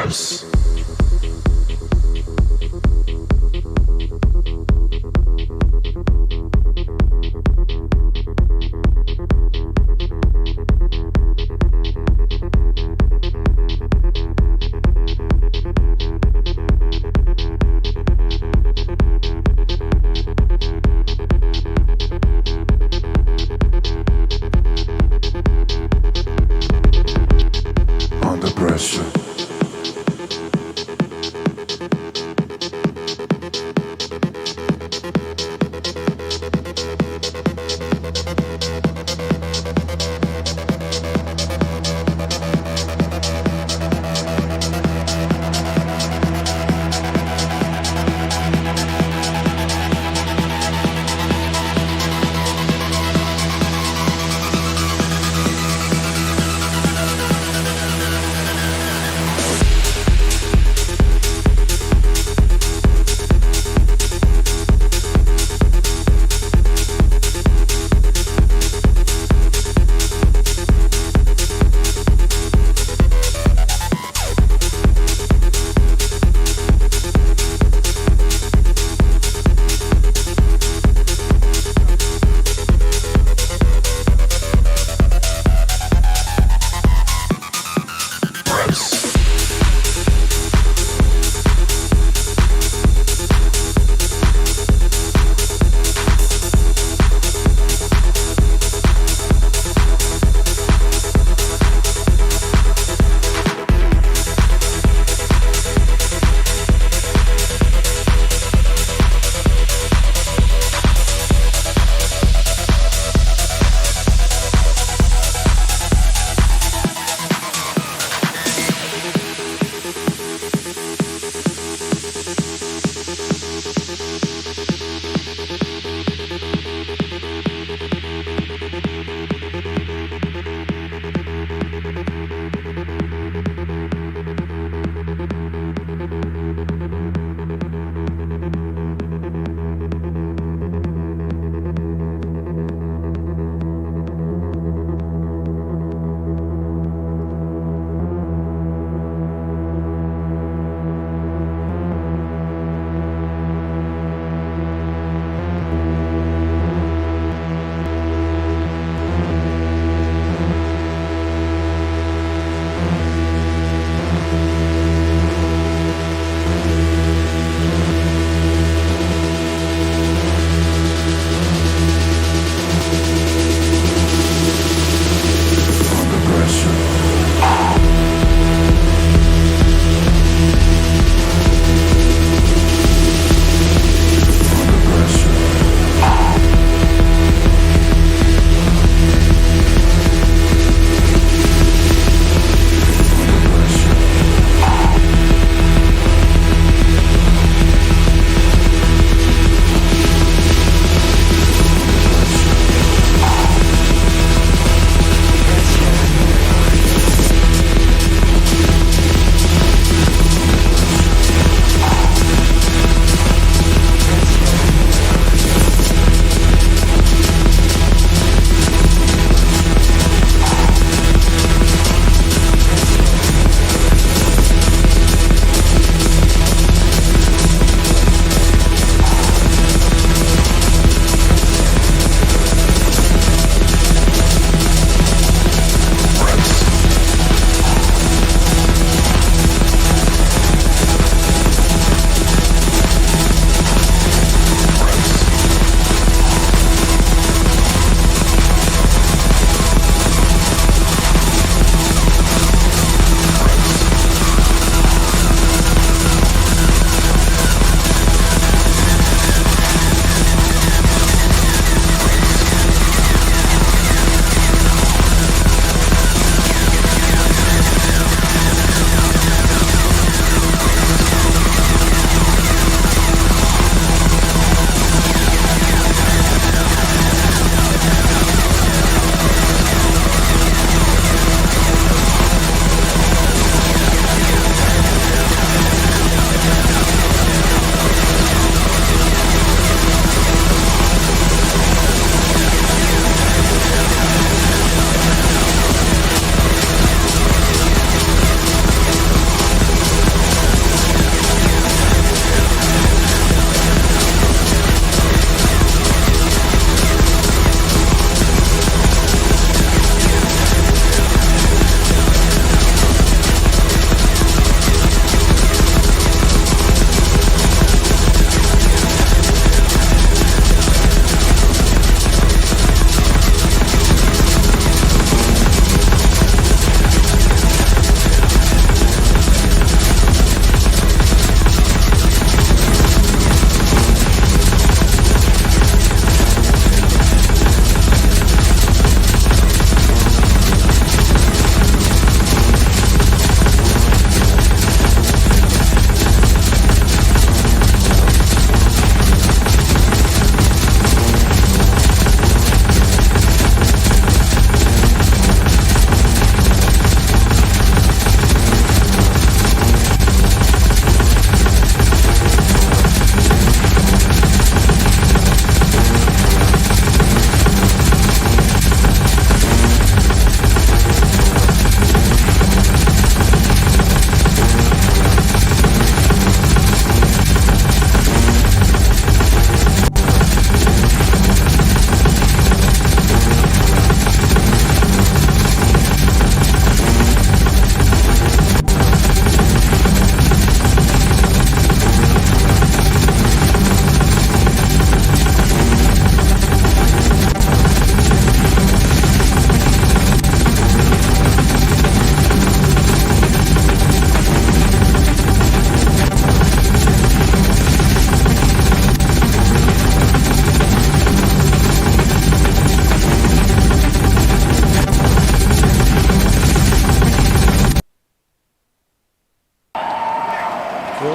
universe. Under pressure.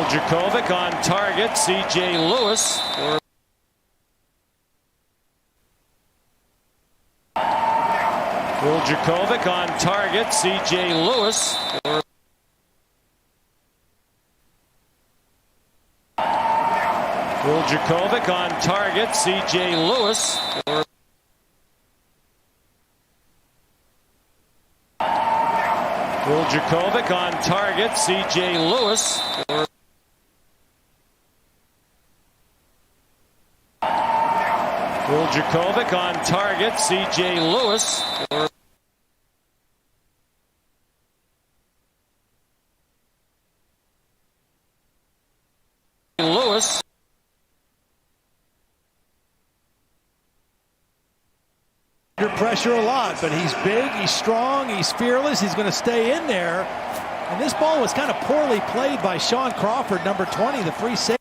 Wiljakovic on target. C.J. Lewis. Wiljakovic on target. C.J. Lewis. Wiljakovic on target. C.J. Lewis. Wiljakovic on target. C.J. Lewis. Wiljakovic on target. C.J. Lewis. Lewis. Under pressure a lot, but he's big, he's strong, he's fearless, he's going to stay in there. And this ball was kind of poorly played by Sean Crawford, number 20, the free safety.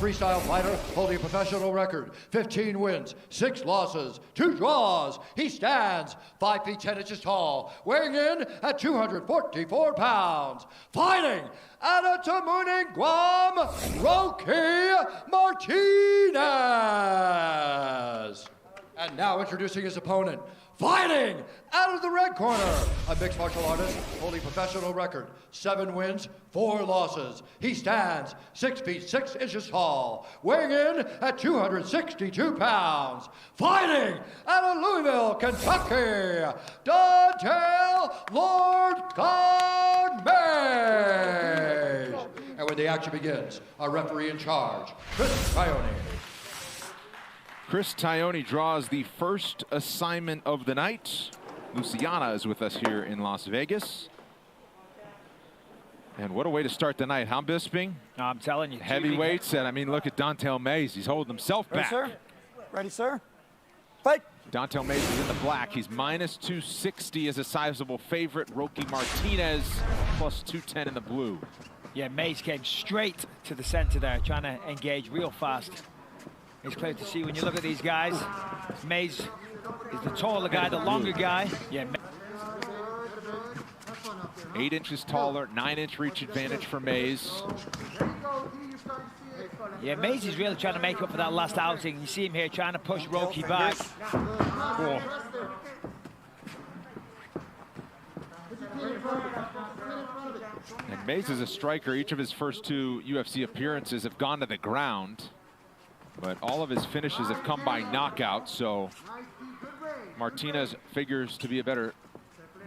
freestyle fighter holding a professional record. 15 wins, 6 losses, 2 draws. He stands 5 feet 10 inches tall, weighing in at 244 pounds. Fighting out of Tamuning, Guam, Roque Martinez. And now introducing his opponent, fighting out of the red corner, a mixed martial artist holding professional record, 7 wins, 4 losses. He stands 6 feet 6 inches tall, weighing in at 262 pounds. Fighting out of Louisville, Kentucky, Dontel Lord Kong Mage. And when the action begins, our referee in charge, Chris Tione. Chris Tione draws the first assignment of the night. Luciana is with us here in Las Vegas. And what a way to start the night, huh, Bisping? No, I'm telling you. Heavyweights, and I mean, look at Dontel Mays. He's holding himself back. Ready, sir? Ready, sir? Fight! Dontel Mays is in the black. He's minus 260 as a sizable favorite. Roque Martinez plus 210 in the blue. Yeah, Mays came straight to the center there, trying to engage real fast. It's clear to see when you look at these guys. Mays is the taller guy, the longer guy. Yeah. 8 inches taller, 9-inch reach advantage for Mays. Yeah, Mays is really trying to make up for that last outing. You see him here trying to push Roque back. Cool. And Mays is a striker. Each of his first 2 UFC appearances have gone to the ground, but all of his finishes have come by knockout, so Martinez figures to be a better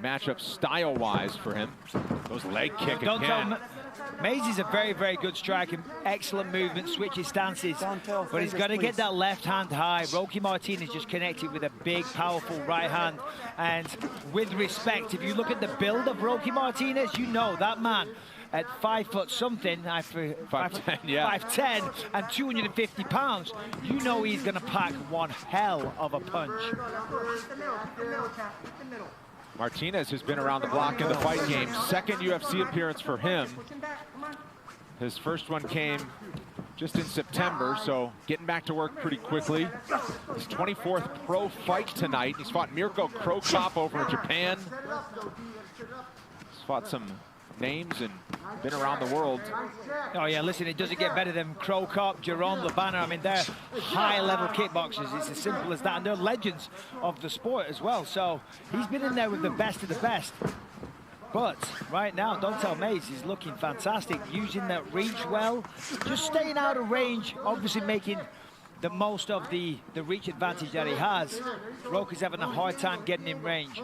matchup style-wise for him. Those leg kick again. Mays is a very, very good striker. Excellent movement, switches stances, but he's got to get that left hand high. Roque Martinez just connected with a big, powerful right hand. And with respect, if you look at the build of Roque Martinez, you know that man at 5 foot something, 5'10", yeah. 5'10" and 250 pounds, you know he's going to pack one hell of a punch. Martinez has been around the block in the fight game. Second UFC appearance for him. His first one came just in September, so getting back to work pretty quickly. His 24th pro fight tonight. He's fought Mirko Cro Cop over in Japan. He's fought some names and been around the world. Oh yeah, listen, it doesn't get better than Cro Cop, Jerome Labana. I mean, they're high-level kickboxers. It's as simple as that, and they're legends of the sport as well. So he's been in there with the best of the best. But right now, Dontel Mays is looking fantastic, using that reach well, just staying out of range, obviously making the most of the reach advantage that he has. Roque's having a hard time getting in range.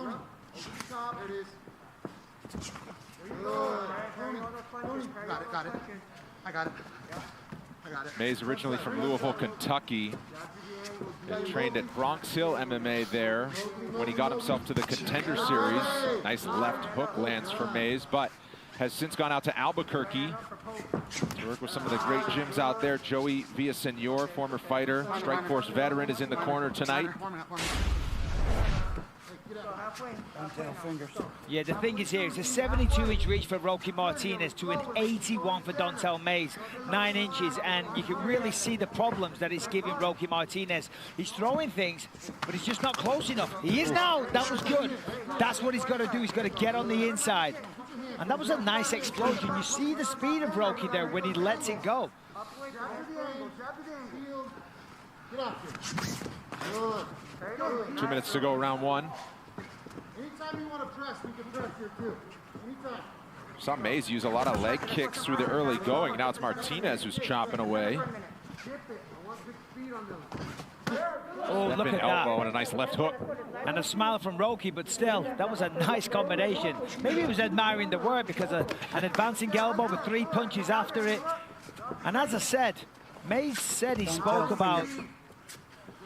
Got it. I got it. Mays originally from Louisville, Kentucky, and trained at Bronx Hill MMA there when he got himself to the Contender Series. Nice left hook lands for Mays, but has since gone out to Albuquerque to work with some of the great gyms out there. Joey Villasenor, former fighter, Strikeforce veteran, is in the corner tonight. Yeah, the thing is here, it's a 72-inch reach for Roque Martinez to an 81 for Dontel Mays, 9 inches, and you can really see the problems that it's giving Roque Martinez. He's throwing things, but he's just not close enough. He is now, that was good. That's what he's got to do, he's got to get on the inside. And that was a nice explosion. You see the speed of Roque there when he lets it go. 2 minutes to go, round 1. Anytime you want to press, we can press here too. Anytime. Saw Mays use a lot of leg kicks through the early going. Now it's Martinez who's chopping away. Oh, look at elbow that. and a nice left hook. And a smile from Roque, but still, that was a nice combination. Maybe he was admiring the work because of an advancing elbow with 3 punches after it. And as I said, Mays said he spoke about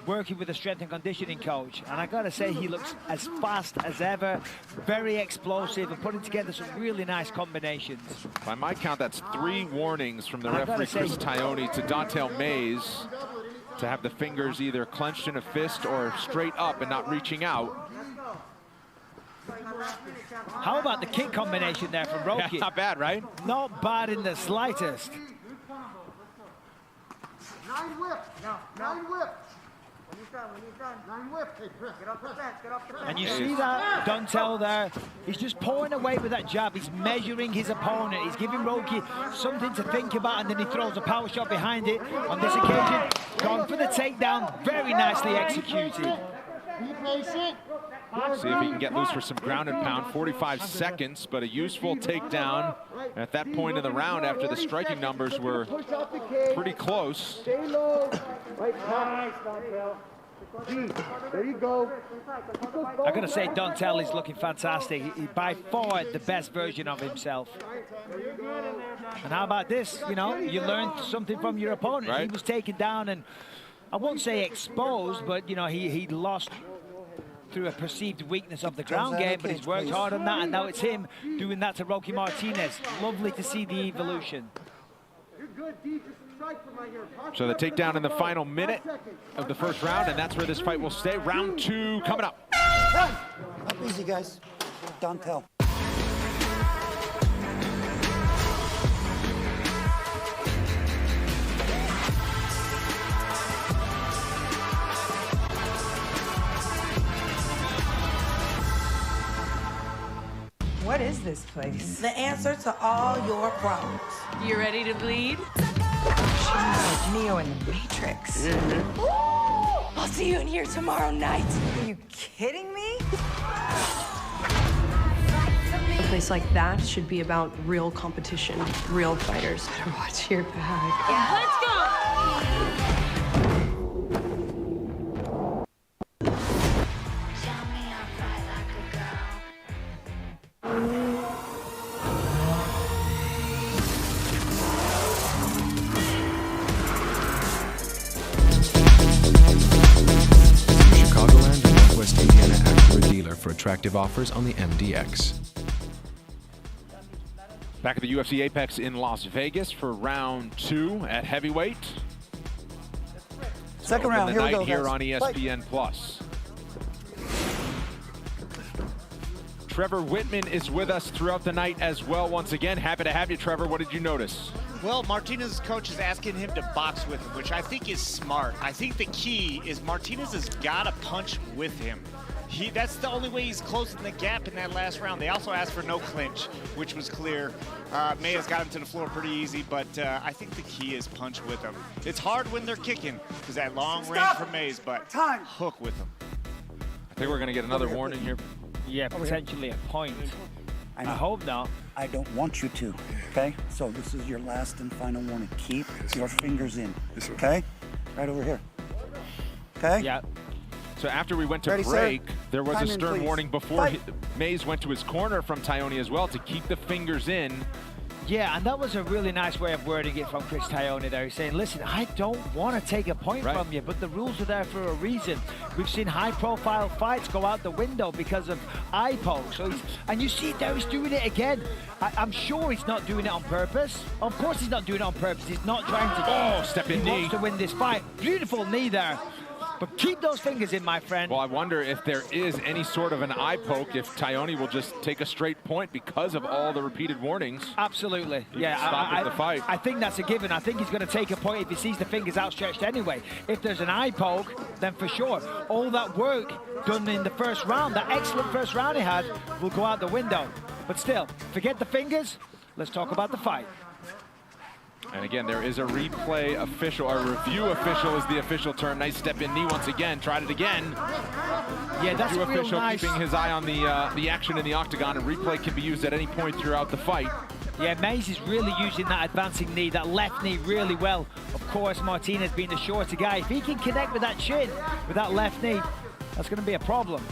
working with a strength and conditioning coach, and I gotta say he looks as fast as ever, very explosive, and putting together some really nice combinations. By my count, that's 3 warnings from the referee Chris Tione to Dontel Mays to have the fingers either clenched in a fist or straight up and not reaching out. How about the kick combination there from Roque? Yeah, not bad, right? Not bad in the slightest. 9 whip. No. 9 whip. When he's done. 9 whip. Hey, press. Get off the fence, get off the fence. And you see that Dontel there, he's just pouring away with that jab. He's measuring his opponent. He's giving Roki something to think about, and then he throws a power shot behind it. On this occasion, gone for the takedown. Very nicely executed. Be patient. See if he can get loose for some ground and pound. 45 seconds, but a useful takedown at that point in the round after the striking numbers were pretty close. Stay low. Right, nice, there you go. I gotta say, Dontel is looking fantastic. He by far the best version of himself. And how about this? You know, you learned something from your opponent. Right. He was taken down and I won't say exposed, but you know, he lost through a perceived weakness of the ground game, but he's worked hard on that, and now it's him doing that to Rocky Martinez. Lovely to see the evolution. So the takedown in the final minute of the first round, and that's where this fight will stay. Round 2 coming up. Up easy, guys. Dontel. What is this place? The answer to all your problems. You ready to bleed? She's like Neo in the Matrix. I'll see you in here tomorrow night. Are you kidding me? A place like that should be about real competition, real fighters. Better watch your back. Yeah. Let's go! Chicagoland and Northwest Indiana Acura dealer for attractive offers on the MDX. Back at the UFC Apex in Las Vegas for round 2 at heavyweight. Second round, here we go, here guys. on ESPN Plus. Trevor Whitman is with us throughout the night as well. Once again, happy to have you, Trevor. What did you notice? Well, Martinez's coach is asking him to box with him, which I think is smart. I think the key is Martinez has got to punch with him. That's the only way he's closing the gap in that last round. They also asked for no clinch, which was clear. Maya's got him to the floor pretty easy, but I think the key is punch with him. It's hard when they're kicking, because that long range from Mays, but hook with them. I think we're going to get another warning here. Yeah, potentially a point. I hope not. I don't want you to, okay? So this is your last and final warning. Keep your fingers in, okay? Right over here, okay? Yeah. So after we went to Ready, break, sir? there was Time a in, stern please. warning before Mays went to his corner from Tyone as well to keep the fingers in. Yeah, and that was a really nice way of wording it from Chris Tyone there. He's saying, listen, I don't want to take a point from you, but the rules are there for a reason. We've seen high-profile fights go out the window because of eye poke. So and you see there he's doing it again. I'm sure he's not doing it on purpose. Of course he's not doing it on purpose. He's not trying to step-in knee. He knee. wants to win this fight. Beautiful knee there. But keep those fingers in, my friend. Well, I wonder if there is any sort of an eye poke, if Tyone will just take a straight point because of all the repeated warnings. Absolutely. Yeah, Stop the fight. I think that's a given. I think he's going to take a point if he sees the fingers outstretched anyway. If there's an eye poke, then for sure, all that work done in the first round, that excellent first round he had, will go out the window. But still, forget the fingers. Let's talk about the fight. And again, there is a replay official, or review official is the official term. Nice step-in knee once again. Tried it again. Yeah, that's review a real official nice. keeping his eye on the action in the octagon, and replay can be used at any point throughout the fight. Yeah, Mays is really using that advancing knee, that left knee really well. Of course, Martinez being the shorter guy. If he can connect with that chin, with that left knee, that's going to be a problem.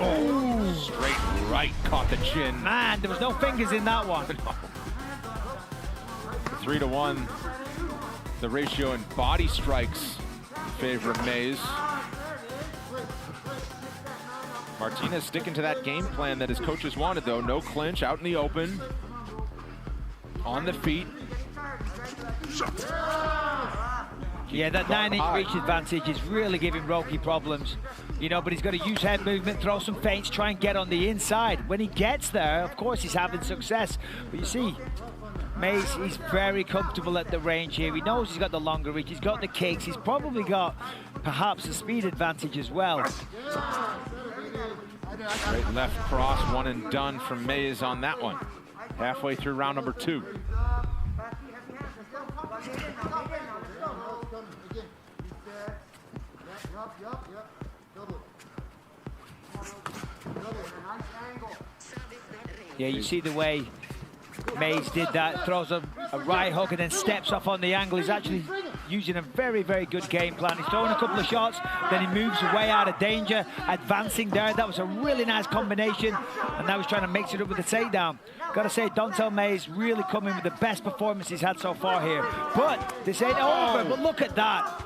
Oh, straight right, caught the chin. Man, there was no fingers in that one. 3-1, the ratio in body strikes in favor of Mays. Martinez sticking to that game plan that his coaches wanted, though. No clinch, out in the open, on the feet. Yeah, that 9-inch reach advantage is really giving Roki problems. You know, but he's got to use head movement, throw some feints, try and get on the inside. When he gets there, of course, he's having success. But you see, Maze, he's very comfortable at the range here. He knows he's got the longer reach, he's got the kicks, he's probably got perhaps a speed advantage as well. Straight left cross, one and done from Maze on that one. Halfway through round number 2. Yeah, you see the way Maze did that, throws a right hook and then steps off on the angle. He's actually using a very, very good game plan. He's throwing a couple of shots, then he moves away out of danger, advancing there. That was a really nice combination, and now he's trying to mix it up with the takedown. Got to say, Dontel Maze really coming with the best performance he's had so far here. But this ain't over, but look at that.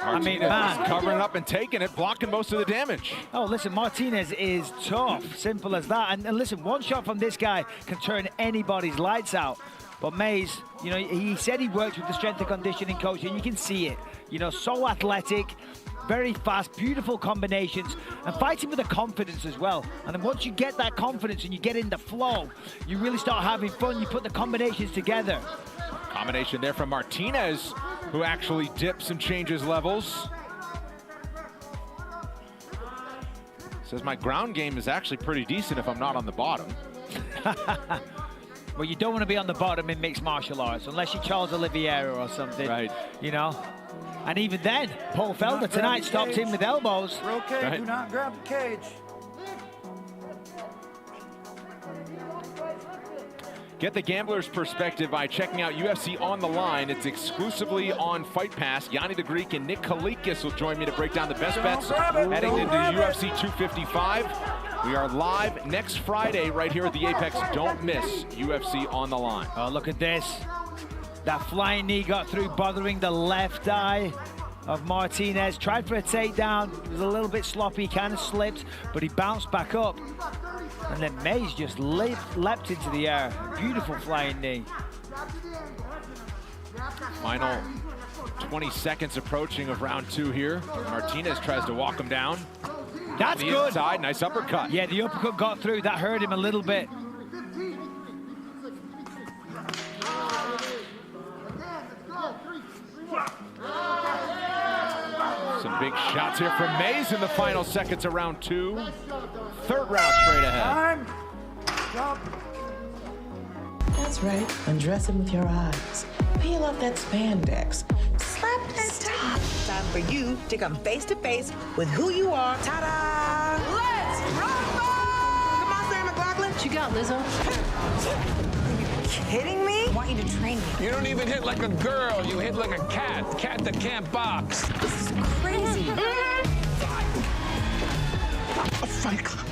I mean, man, covering up and taking it, blocking most of the damage. Oh, listen, Martinez is tough, simple as that. And listen, one shot from this guy can turn anybody's lights out. But Maze, you know, he said he works with the strength and conditioning coach, and you can see it. You know, so athletic, very fast, beautiful combinations, and fighting with a confidence as well. And then once you get that confidence and you get in the flow, you really start having fun. You put the combinations together. Combination there from Martinez, who actually dips and changes levels. Says my ground game is actually pretty decent if I'm not on the bottom. Well, you don't want to be on the bottom in mixed martial arts unless you're Charles Oliveira or something. Right. You know? And even then, Paul Felder tonight stopped him with elbows. We're okay, Right. do not grab the cage. Get the gambler's perspective by checking out UFC On the Line. It's exclusively on Fight Pass. Yanni the Greek and Nick Kalikis will join me to break down the best bets heading into UFC 255. We are live next Friday right here at the Apex. Don't miss UFC On the Line. Oh, look at this. That flying knee got through, bothering the left eye of Martinez. Tried for a takedown. It was a little bit sloppy, kind of slipped, but he bounced back up. And then Maze just leapt into the air. Beautiful flying knee. Final 20 seconds approaching of round 2 here. Martinez tries to walk him down. That's the good. Inside, nice uppercut. Yeah, the uppercut got through. That hurt him a little bit. Some big shots here from Maze in the final seconds of round 2. Third round straight ahead. That's right. Undress him with your eyes. Peel off that spandex. Slap that top. Time for you to come face to face with who you are. Ta-da! Let's rumble! Come on, Sarah McLachlan. What you got, Lizzo? Are you kidding me? I want you to train me. You don't even hit like a girl. You hit like a cat. Cat that can't box. This is crazy. A fight club.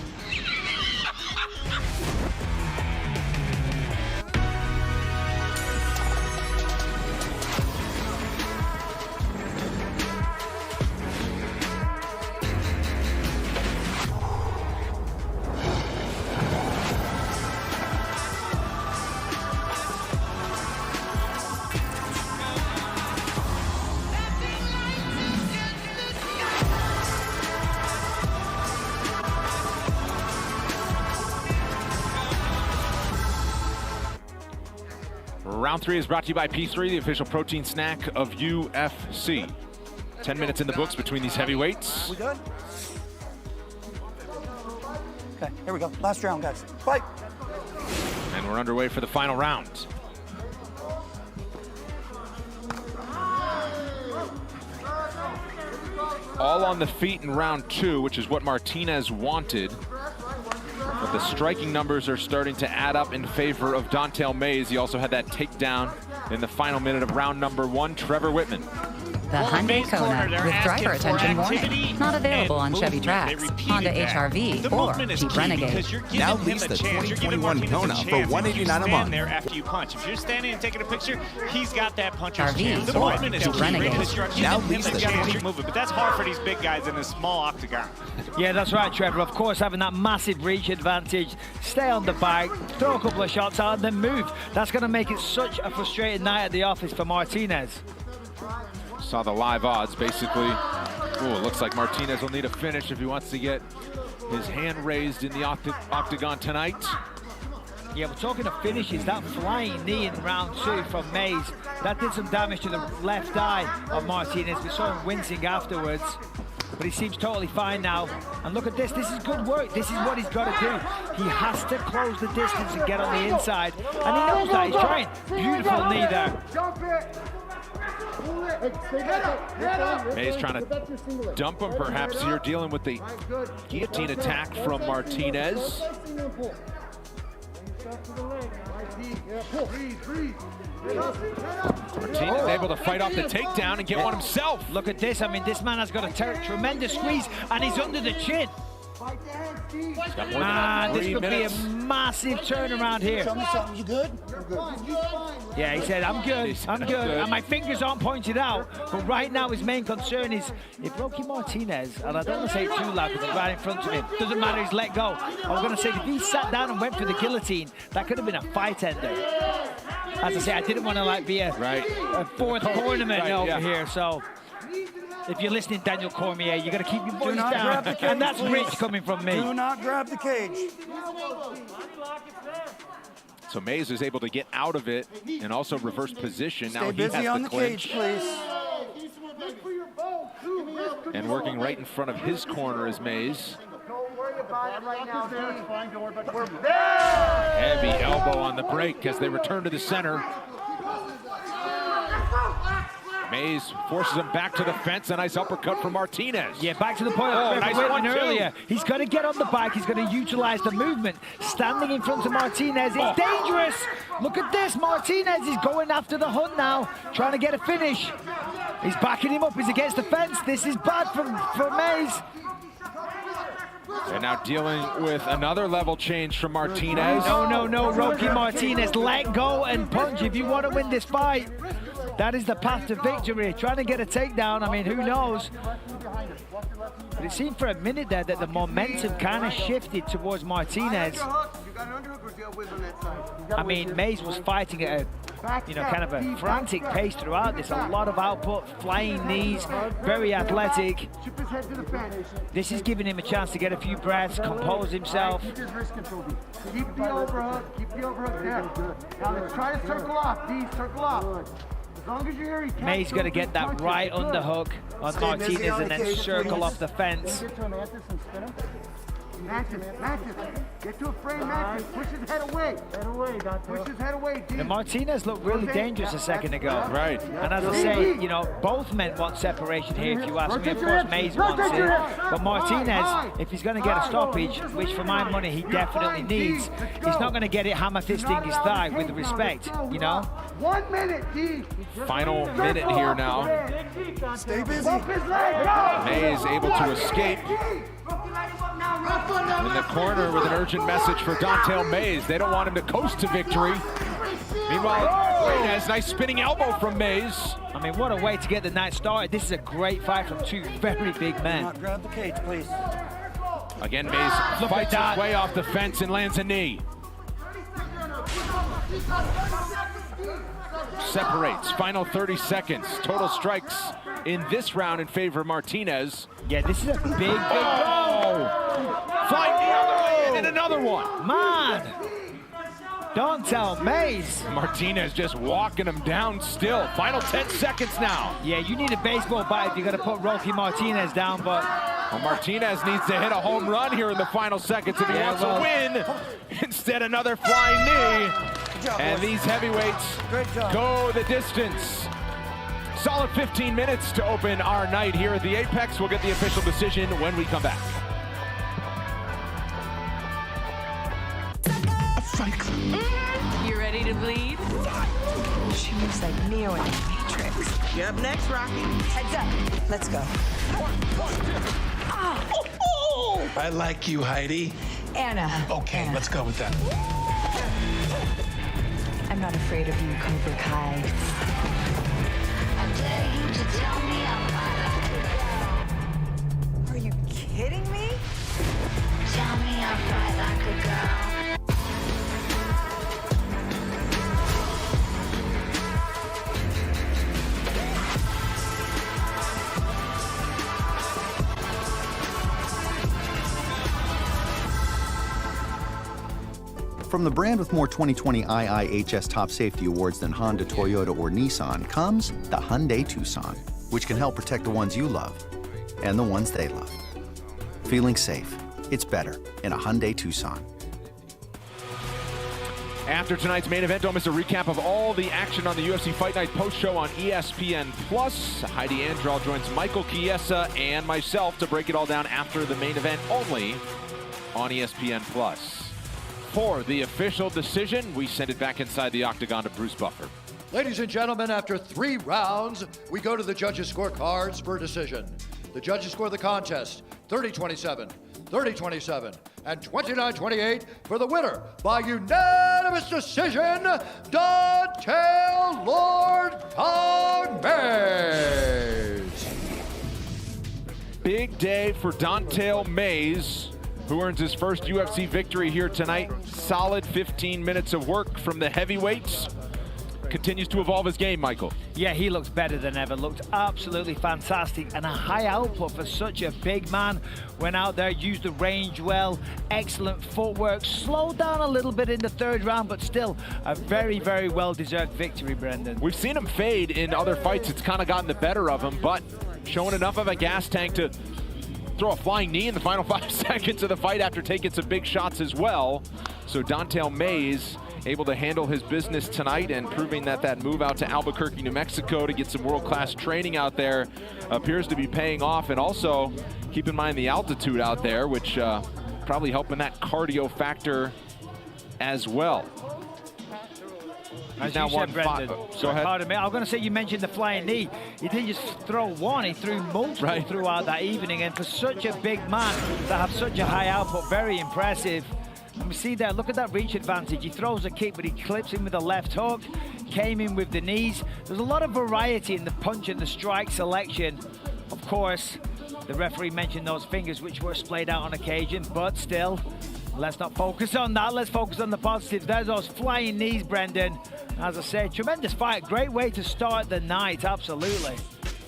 Round 3 is brought to you by P3, the official protein snack of UFC. 10 minutes in the books between these heavyweights. We good? Okay, here we go. Last round, guys. Fight. And we're underway for the final round. All on the feet in round 2, which is what Martinez wanted. But the striking numbers are starting to add up in favor of Dontel Maze. He also had that takedown in the final minute of round number 1. Trevor Whitman. The Hyundai Kona with driver attention warning. Not available on Chevy Trax, Honda HR-V, or Jeep Renegade. Now lease the 2021 Kona for $189 a month. There after you punch. If you're standing and taking a picture, he's got that puncher's RV chance. The or movement is Jeep key. Renegade. Now lease the movement, but that's hard for these big guys in a small octagon. Yeah, that's right, Trevor. Of course, having that massive reach advantage, stay on the bike, throw a couple of shots out, and then move. That's going to make it such a frustrating night at the office for Martinez. Saw the live odds, basically. Ooh, it looks like Martinez will need a finish if he wants to get his hand raised in the octagon tonight. Yeah, we're talking of finishes. That flying knee in round 2 from Mays, that did some damage to the left eye of Martinez. We saw him wincing afterwards, but he seems totally fine now. And look at this. This is good work. This is what he's got to do. He has to close the distance and get on the inside. And he knows that. He's trying. Beautiful knee there. Mays trying to dump him perhaps here, dealing with the guillotine attack from Martinez. Martinez able to fight off the takedown and get one himself. Look at this. I mean, this man has got a tremendous squeeze, and he's under the chin. This could be a massive turnaround here. Tell me something, you good? Yeah, he said, I'm good, I'm good. And my fingers aren't pointed out, but right now his main concern is if Rocky Martinez, and I don't want to say it too loud because it's right in front of him, doesn't matter, he's let go. I was going to say, if he sat down and went for the guillotine, that could have been a fight ender. As I say, I didn't want to be a fourth tournament over here, so. If you're listening, Daniel Cormier, you got to keep your voice down. And that's Rich coming from me. Do not grab the cage. So Mays is able to get out of it and also reverse position. Stay now he busy has on the the clinch. cage, please. And working right in front of his corner is Mays. Heavy elbow on the break as they return to the center. Mays forces him back to the fence. A nice uppercut from Martinez. Yeah, back to the point of nice earlier. He's going to get on the bike. He's going to utilize the movement. Standing in front of Martinez is dangerous. Look at this. Martinez is going after the hunt now, trying to get a finish. He's backing him up. He's against the fence. This is bad for Mays. And now dealing with another level change from Martinez. No. Rocky Martinez, let go and punch if you want to win this fight. That is the path to victory. Trying to get a takedown, I mean, who knows? But it seemed for a minute there that the momentum kind of shifted towards Martinez. I mean, Mays was fighting at a, kind of a frantic pace throughout this. A lot of output, flying knees, very athletic. This is giving him a chance to get a few breaths, compose himself. Keep the overhook. Keep the overhook there. Now let's try to circle off. D, circle off. As long as you're here, May's got to get that right underhook on Martinez and then circle off the fence. Match it. Get to a frame, match it. Push his head away. Push his head away, D. And Martinez looked really dangerous a second ago. Right. And as I say, both men want separation here, if you ask me. Of course, Mays wants it. But Martinez, if he's going to get a stoppage, which for my money he definitely needs, he's not going to get it hammer fisting his thigh with respect, 1 minute, D. Final minute here now. Stay busy. Mays able to escape. In the corner with an urgent message for Don'Tale Mays. They don't want him to coast to victory. Meanwhile, Martinez, nice spinning elbow from Mays. I mean, what a way to get the night started. This is a great fight from two very big men. Not grab the cage, please. Again, Mays fights his way off the fence and lands a knee. Separates. Final 30 seconds. Total strikes in this round in favor of Martinez. Yeah, this is a big flying the other way and another one. Man, don't tell Mays. Martinez just walking him down still. Final 10 seconds now. Yeah, you need a baseball bat if you're going to put Rocky Martinez down, but... Well, Martinez needs to hit a home run here in the final seconds if he wants to win. Instead, another flying knee. And these heavyweights go the distance. Solid 15 minutes to open our night here at the Apex. We'll get the official decision when we come back. You ready to bleed? She moves like Neo in the Matrix. You're up next, Rocky. Heads up. Let's go. I like you, Heidi. Anna. Okay, let's go with that. I'm not afraid of you, Cobra Kai. I dare you to tell me I'm Are you kidding me? Tell me I'll fight like a girl. From the brand with more 2020 IIHS Top Safety Awards than Honda, Toyota, or Nissan comes the Hyundai Tucson, which can help protect the ones you love and the ones they love. Feeling safe, it's better in a Hyundai Tucson. After tonight's main event, don't miss a recap of all the action on the UFC Fight Night post-show on ESPN+. Heidi Androl joins Michael Chiesa and myself to break it all down after the main event only on ESPN+. For the official decision, we send it back inside the octagon to Bruce Buffer. Ladies and gentlemen, after 3 rounds, we go to the judges' scorecards for decision. The judges score the contest 30-27, 30-27, and 29-28 for the winner by unanimous decision, Don'Tale Lord Kong Mays. Big day for Don'Tale Mays, who earns his first UFC victory here tonight. Solid 15 minutes of work from the heavyweights. Continues to evolve his game, Michael. Yeah, he looks better than ever. Looked absolutely fantastic and a high output for such a big man. Went out there, used the range well, excellent footwork, slowed down a little bit in the 3rd round, but still a very, very well-deserved victory, Brendan. We've seen him fade in other fights. It's kind of gotten the better of him, but showing enough of a gas tank to throw a flying knee in the final 5 seconds of the fight after taking some big shots as well. So Don'Tale Mays able to handle his business tonight and proving that that move out to Albuquerque, New Mexico to get some world-class training out there appears to be paying off. And also keep in mind the altitude out there, which probably helping that cardio factor as well. As you said, Brendan, go ahead. Pardon me. I'm going to say you mentioned the flying knee. He didn't just throw one, he threw multiple throughout that evening. And for such a big man to have such a high output, very impressive. And we see there, look at that reach advantage. He throws a kick, but he clips him with a left hook, came in with the knees. There's a lot of variety in the punch and the strike selection. Of course, the referee mentioned those fingers, which were splayed out on occasion, but still, let's not focus on that. Let's focus on the positives. There's those flying knees, Brendan. As I said, tremendous fight. Great way to start the night, absolutely.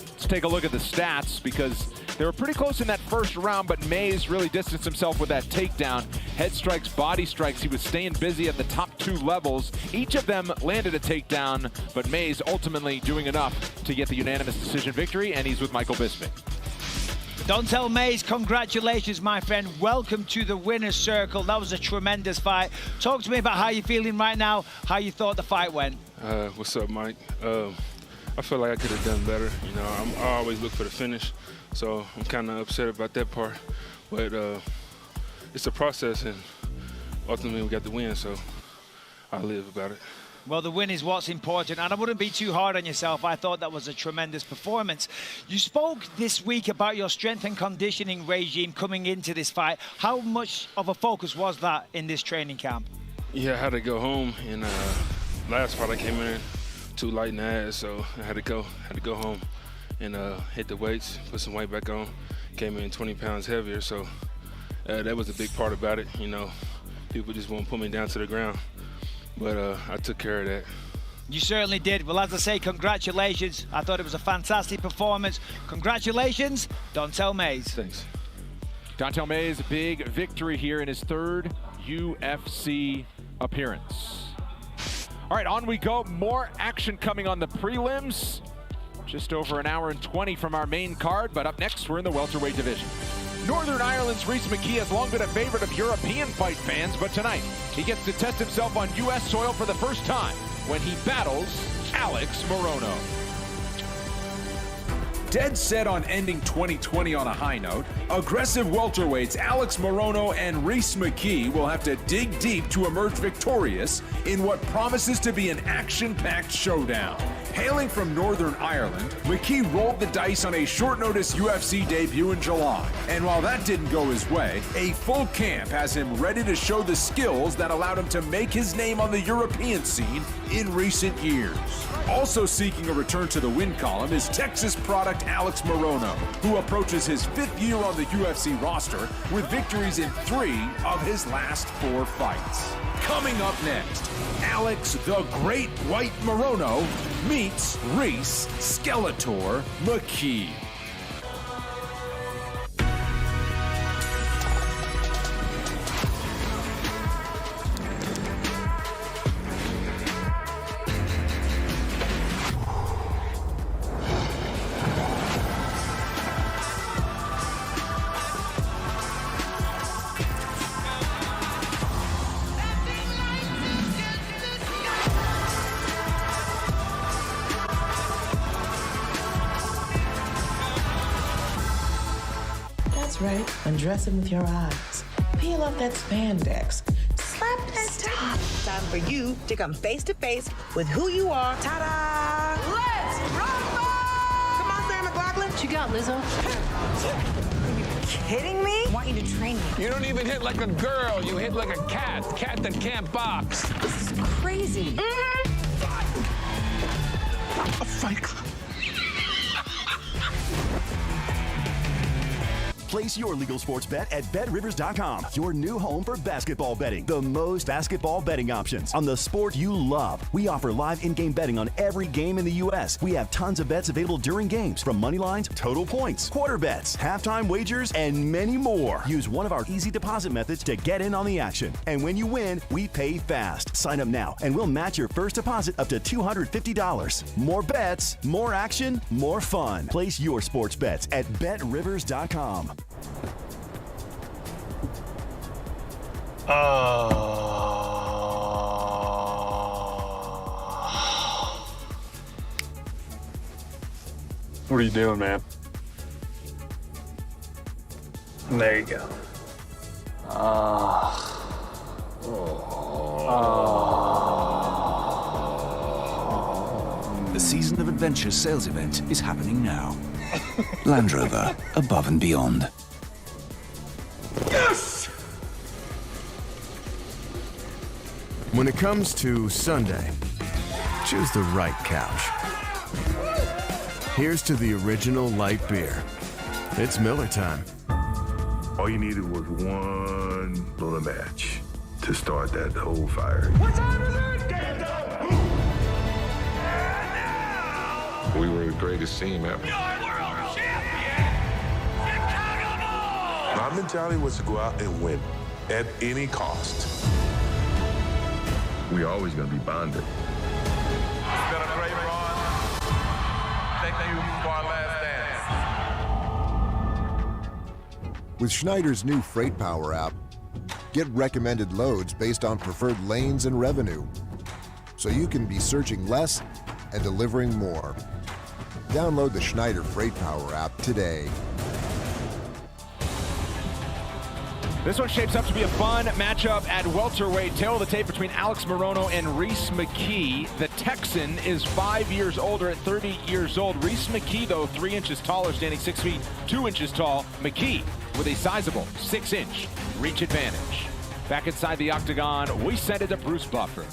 Let's take a look at the stats because they were pretty close in that 1st round, but Mays really distanced himself with that takedown. Head strikes, body strikes. He was staying busy at the top 2 levels. Each of them landed a takedown, but Mays ultimately doing enough to get the unanimous decision victory, and he's with Michael Bisping. Don'Tale Mays, congratulations, my friend. Welcome to the winner's circle. That was a tremendous fight. Talk to me about how you're feeling right now, how you thought the fight went. What's up, Mike? I feel like I could have done better. You know, I always look for the finish, so I'm kind of upset about that part. But it's a process, and ultimately we got the win, so I live about it. Well, the win is what's important, and I wouldn't be too hard on yourself. I thought that was a tremendous performance. You spoke this week about your strength and conditioning regime coming into this fight. How much of a focus was that in this training camp? Yeah, I had to go home, and last fight I came in too light in the ass, so I had to go home and hit the weights, put some weight back on. Came in 20 pounds heavier, so that was a big part about it. You know, people just won't put me down to the ground. But I took care of that. You certainly did. Well, as I say, congratulations. I thought it was a fantastic performance. Congratulations, Don'Tale Mays. Thanks. Don'Tale Mays, big victory here in his 3rd UFC appearance. All right, on we go. More action coming on the prelims. Just over an hour and 20 from our main card, but up next, we're in the welterweight division. Northern Ireland's Rhys McKee has long been a favorite of European fight fans, but tonight he gets to test himself on U.S. soil for the first time when he battles Alex Morono. Dead set on ending 2020 on a high note, aggressive welterweights Alex Morono and Rhys McKee will have to dig deep to emerge victorious in what promises to be an action-packed showdown. Hailing from Northern Ireland, McKee rolled the dice on a short-notice UFC debut in July. And while that didn't go his way, a full camp has him ready to show the skills that allowed him to make his name on the European scene in recent years. Also seeking a return to the win column is Texas product Alex Morono, who approaches his 5th year on the UFC roster with victories in 3 of his last 4 fights. Coming up next, Alex the Great White Morono meets Rhys Skeletor McKee. That's right. Undress him with your eyes. Peel off that spandex. Slap that top. Time for you to come face to face with who you are. Ta-da! Let's rumble! Come on, Sarah McLachlan. What you got, Lizzo? Are you kidding me? I want you to train me. You don't even hit like a girl. You hit like a cat. Cat that can't box. This is crazy. A fight club. Place your legal sports bet at BetRivers.com, your new home for basketball betting. The most basketball betting options on the sport you love. We offer live in-game betting on every game in the U.S. We have tons of bets available during games, from money lines, total points, quarter bets, halftime wagers, and many more. Use one of our easy deposit methods to get in on the action. And when you win, we pay fast. Sign up now, and we'll match your first deposit up to $250. More bets, more action, more fun. Place your sports bets at BetRivers.com. What are you doing, man? There you go. The Season of Adventure sales event is happening now. Land Rover, above and beyond. Yes! When it comes to Sunday, choose the right couch. Here's to the original light beer. It's Miller time. All you needed was one little match to start that whole fire. What time is it? Get it done! We were the greatest team ever. My mentality was to go out and win at any cost. We're always going to be bonded. It's been a great run. Thank you for our last dance. With Schneider's new Freight Power app, get recommended loads based on preferred lanes and revenue, so you can be searching less and delivering more. Download the Schneider Freight Power app today. This one shapes up to be a fun matchup at welterweight. Tail of the tape between Alex Morono and Reese McKee. The Texan is 5 years older at 30 years old. Reese McKee, though, 3 inches taller, standing 6 feet 2 inches tall. McKee with a sizable 6-inch reach advantage. Back inside the octagon, we send it to Bruce Buffer.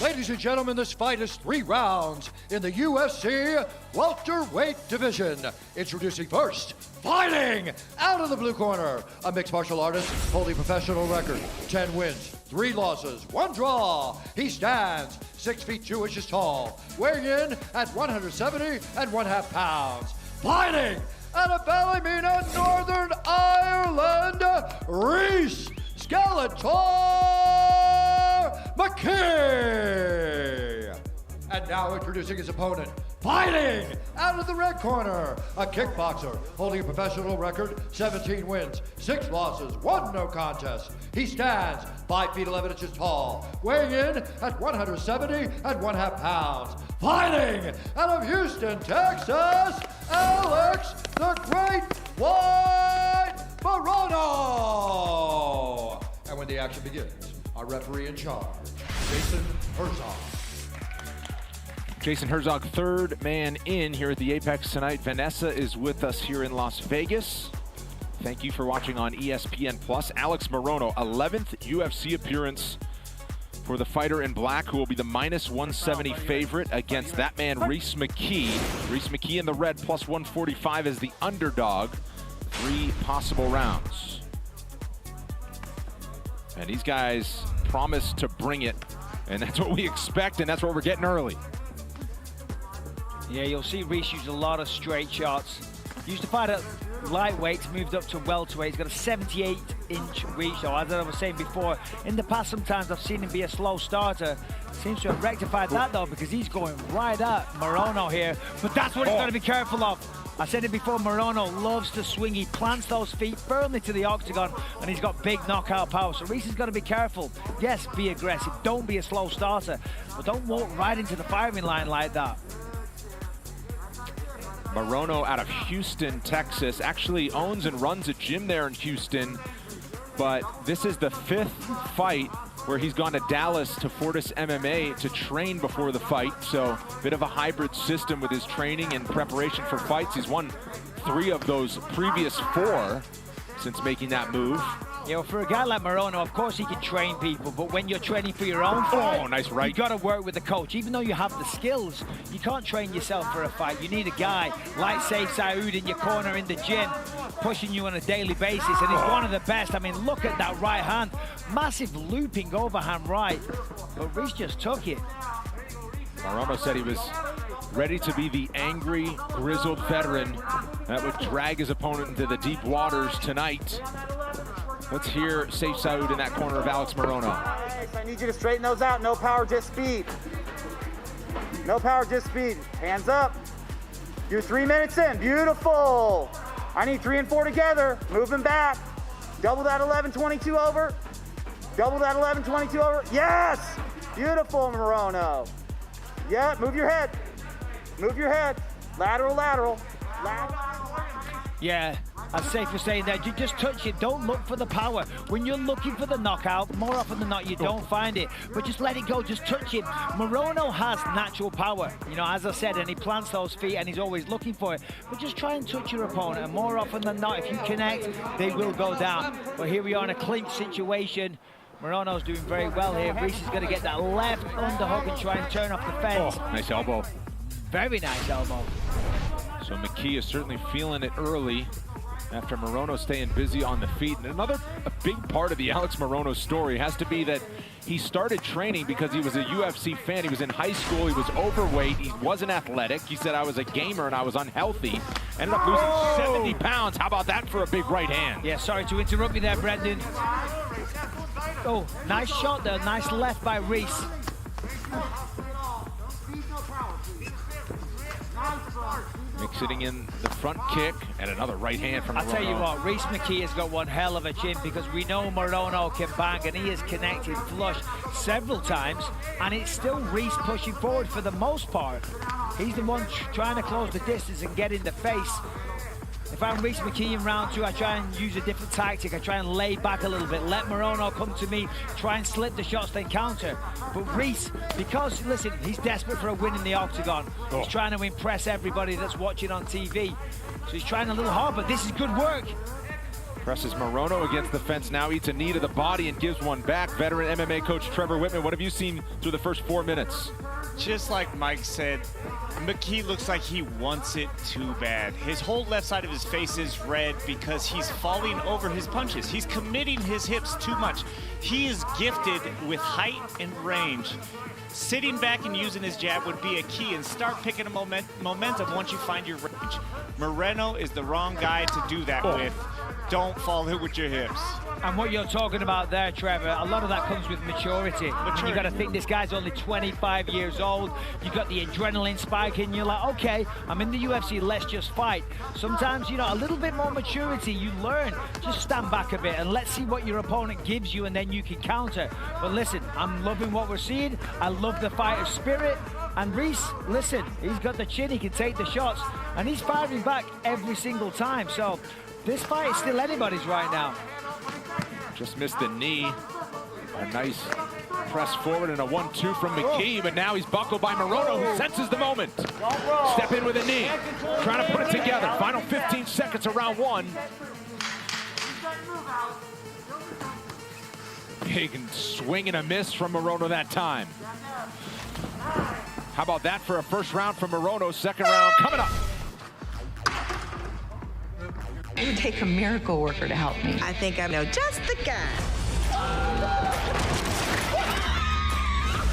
Ladies and gentlemen, this fight is 3 rounds in the UFC welterweight division. Introducing first, fighting out of the blue corner, a mixed martial artist holding professional record, 10 wins, 3 losses, 1 draw. He stands 6 feet 2 inches tall, weighing in at 170 1/2 pounds. Fighting out of Ballymena, Northern Ireland, Reese Skeletor McKee. And now introducing his opponent, fighting out of the red corner, a kickboxer holding a professional record, 17 wins, 6 losses, 1 no contest. He stands 5 feet 11 inches tall, weighing in at 170 1/2 pounds. Fighting out of Houston, Texas, Alex the Great White Morono. And when the action begins, our referee in charge, Jason Herzog. Jason Herzog, third man in here at the Apex tonight. Vanessa is with us here in Las Vegas. Thank you for watching on ESPN+. Alex Morono, 11th UFC appearance for the fighter in black, who will be the -170 favorite against that man, Reese McKee. Reese McKee in the red, +145 as the underdog. 3 possible rounds. And these guys promise to bring it, and that's what we expect, and that's what we're getting early. Yeah, you'll see Reese use a lot of straight shots. Used to fight at lightweight, moved up to welterweight. He's got a 78-inch reach, so as I was saying before, in the past sometimes I've seen him be a slow starter. Seems to have rectified that though, because he's going right at Morono here, but that's what he's got to be careful of. I said it before, Morono loves to swing. He plants those feet firmly to the octagon, and he's got big knockout power. So Reese has got to be careful. Yes, be aggressive. Don't be a slow starter, but don't walk right into the firing line like that. Morono out of Houston, Texas, actually owns and runs a gym there in Houston, but this is the 5th fight where he's gone to Dallas to Fortis MMA to train before the fight. So a bit of a hybrid system with his training and preparation for fights. He's won 3 of those previous 4 since making that move. You know, for a guy like Morono, of course he can train people, but when you're training for your own fight, nice right. You got to work with the coach. Even though you have the skills, you can't train yourself for a fight. You need a guy like, say, Saud in your corner in the gym, pushing you on a daily basis, and he's one of the best. I mean, look at that right hand. Massive looping overhand right, but Reese just took it. Morono said he was ready to be the angry, grizzled veteran that would drag his opponent into the deep waters tonight. Let's hear Safe Saud in that corner of Alex Morono. Nice. I need you to straighten those out. No power, just speed. No power, just speed. Hands up. You're 3 minutes in. Beautiful. I need 3 and 4 together. Moving back. Double that 11-22 over. Double that 11-22 over. Yes! Beautiful, Morono. Yeah, move your head. Move your head. Lateral, lateral. Lateral. Yeah, I'm safe for saying that. You just touch it. Don't look for the power. When you're looking for the knockout, more often than not, you don't find it. But just let it go. Just touch it. Morono has natural power, you know, as I said, and he plants those feet, and he's always looking for it. But just try and touch your opponent, and more often than not, if you connect, they will go down. But here we are in a clinch situation. Morono's doing very well here. Reese is going to get that left underhook and try and turn off the fence. Oh, nice elbow. Very nice elbow. So McKee is certainly feeling it early after Morono staying busy on the feet. And a big part of the Alex Morono story has to be that he started training because he was a UFC fan. He was in high school, he was overweight, he wasn't athletic. He said, I was a gamer and I was unhealthy. Ended up losing 70 pounds. How about that for a big right hand? Yeah, sorry to interrupt you there, Brendan. Oh, nice shot there, nice left by Reese. Mixing in the front kick and another right hand from Morono. I'll tell you what, Reese McKee has got one hell of a chin because we know Morono can bang, and he has connected flush several times, and it's still Reese pushing forward for the most part. He's the one trying to close the distance and get in the face. If I'm Reese McKee in round 2, I try and use a different tactic. I try and lay back a little bit, let Morono come to me, try and slip the shots, then counter. But Reese, because, listen, he's desperate for a win in the octagon. He's trying to impress everybody that's watching on TV. So he's trying a little hard, but this is good work. Presses Morono against the fence now, eats a knee to the body and gives one back. Veteran MMA coach Trevor Whitman, what have you seen through the first 4 minutes? Just like Mike said, McKee looks like he wants it too bad. His whole left side of his face is red because he's falling over his punches. He's committing his hips too much. He is gifted with height and range. Sitting back and using his jab would be a key, and start picking a momentum once you find your range. Moreno is the wrong guy to do that with. Don't fall in with your hips. And what you're talking about there, Trevor, a lot of that comes with maturity. And you got to think this guy's only 25 years old. You got the adrenaline spike and you're like, okay, I'm in the UFC, let's just fight. Sometimes, you know, a little bit more maturity, you learn. Just stand back a bit and let's see what your opponent gives you, and then you can counter. But listen, I'm loving what we're seeing. I love the fighter spirit. And Reese, listen, he's got the chin, he can take the shots, and he's firing back every single time. So this fight is still anybody's right now. Just missed the knee. A nice press forward and a 1-2 from McKee, but now he's buckled by Morono, who senses the moment. Step in with a knee, trying to put it together. Final 15 seconds of round 1. Big swing and a miss from Morono that time. How about that for a first round from Morono? Second round coming up. It would take a miracle worker to help me. I think I know just the guy.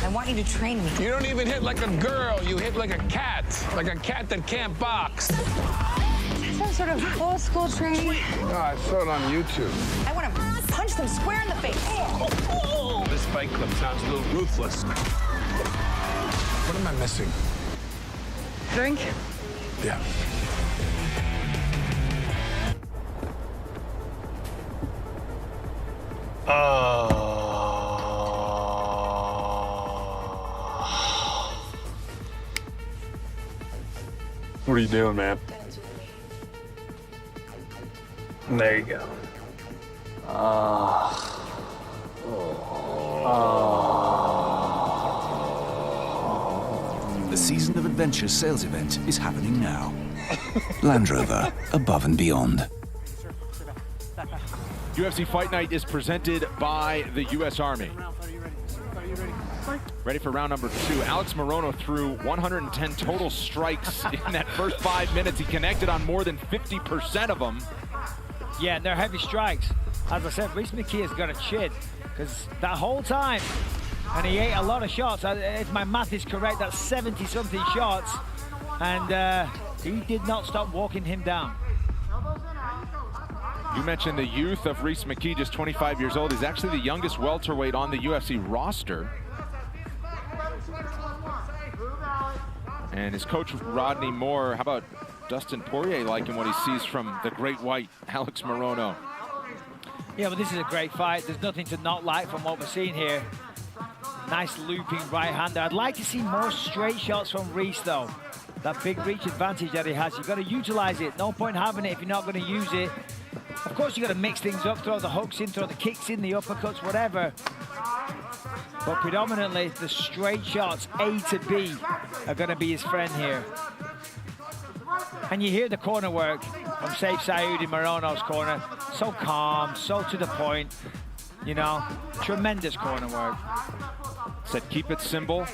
I want you to train me. You don't even hit like a girl. You hit like a cat that can't box. Some sort of old school training. No, I saw it on YouTube. I want to punch them square in the face. This fight club sounds a little ruthless. What am I missing? Drink? Yeah. What What are you doing, man? There you go. The Season of Adventure sales event is happening now. Land Rover, above and beyond. UFC Fight Night is presented by the U.S. Army. Ready for round number 2. Alex Morono threw 110 total strikes in that first 5 minutes. He connected on more than 50% of them. Yeah, they're heavy strikes. As I said, Reese McKee has got a chin, because that whole time, and he ate a lot of shots. If my math is correct, that's 70-something shots, and he did not stop walking him down. You mentioned the youth of Reese McKee, just 25 years old. He's actually the youngest welterweight on the UFC roster. And his coach, Rodney Moore, how about Dustin Poirier liking what he sees from the great white, Alex Morono? Yeah, but this is a great fight. There's nothing to not like from what we're seeing here. Nice looping right-hander. I'd like to see more straight shots from Reese, though. That big reach advantage that he has, you've got to utilize it. No point having it if you're not going to use it. Of course, you've got to mix things up, throw the hooks in, throw the kicks in, the uppercuts, whatever. But predominantly, the straight shots, A to B, are going to be his friend here. And you hear the corner work from Saif Saudi, Morono's corner. So calm, so to the point. You know, tremendous corner work. Said keep it simple.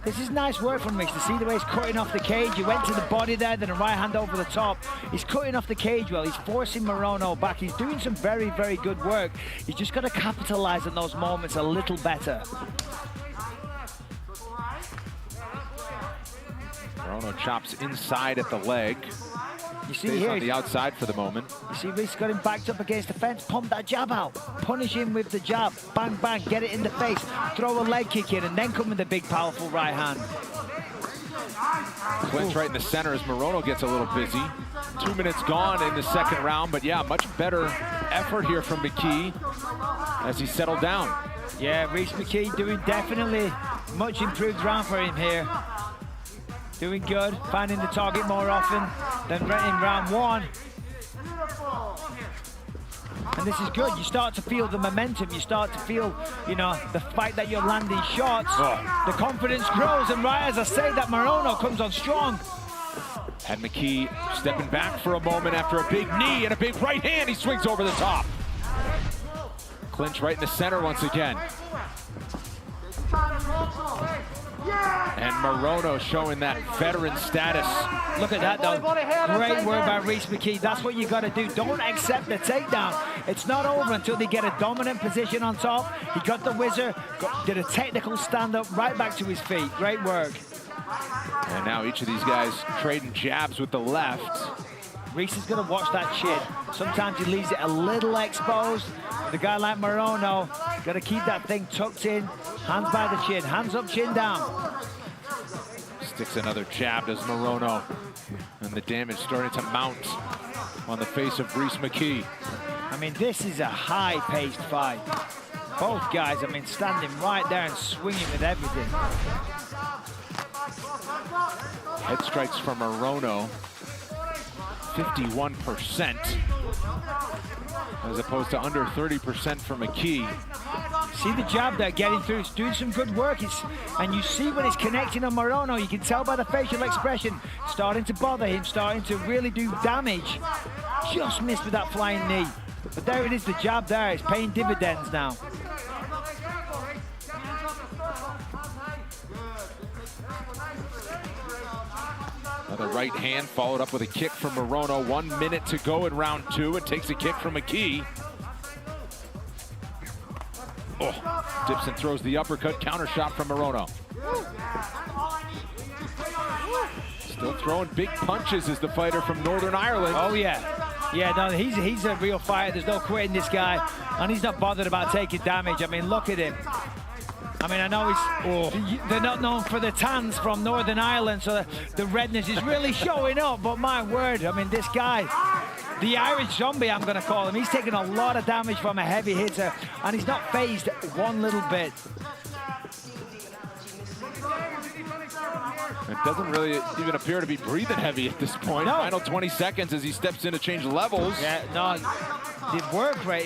This is nice work from Reese to see the way he's cutting off the cage. He went to the body there, then a right hand over the top. He's cutting off the cage well. He's forcing Morono back. He's doing some very, very good work. He's just got to capitalize on those moments a little better. Morono chops inside at the leg. You see Stays here, on the outside for the moment. You see Reese got him backed up against the fence. Pump that jab out. Punish him with the jab. Bang, bang. Get it in the face. Throw a leg kick in, and then come with the big, powerful right hand. Clinch right in the center as Morono gets a little busy. 2 minutes gone in the second round, but yeah, much better effort here from McKee as he settled down. Yeah, Reese McKee doing definitely much improved round for him here. Doing good, finding the target more often than in round 1. And this is good. You start to feel the momentum. You start to feel, you know, the fact that you're landing shots. The confidence grows, and right as I say that, Morono comes on strong. Had McKee stepping back for a moment after a big knee and a big right hand. He swings over the top. Clinch right in the center once again. And Morono showing that veteran status. Look at that, though. Great work by Reese McKee. That's what you got to do. Don't accept the takedown. It's not over until they get a dominant position on top. He got the whizzer, did a technical stand-up right back to his feet. Great work. And now each of these guys trading jabs with the left. Reese is going to watch that chin. Sometimes he leaves it a little exposed. The guy like Morono, got to keep that thing tucked in. Hands by the chin, hands up, chin down. Sticks another jab, does Morono. And the damage starting to mount on the face of Reese McKee. I mean, this is a high-paced fight. Both guys, I mean, standing right there and swinging with everything. Head strikes from Morono. 51%, as opposed to under 30% for McKee. See the jab there, getting through. It's doing some good work. And you see when it's connecting on Morono, you can tell by the facial expression, starting to bother him, starting to really do damage. Just missed with that flying knee. But there it is, the jab there. It's paying dividends now. Another right hand followed up with a kick from Morono. 1 minute to go in round 2. It takes a kick from McKee. Oh, dips and throws the uppercut. Counter shot from Morono. Still throwing big punches is the fighter from Northern Ireland. Oh, yeah. Yeah, no, he's a real fighter. There's no quitting this guy. And he's not bothered about taking damage. I mean, look at him. I mean, I know they're not known for the tans from Northern Ireland, so the redness is really showing up, but my word, I mean, this guy, The Irish zombie, I'm going to call him. He's taking a lot of damage from a heavy hitter, and he's not phased one little bit. It doesn't really even appear to be breathing heavy at this point. No. Final 20 seconds as he steps in to change levels. Yeah, no, the work rate is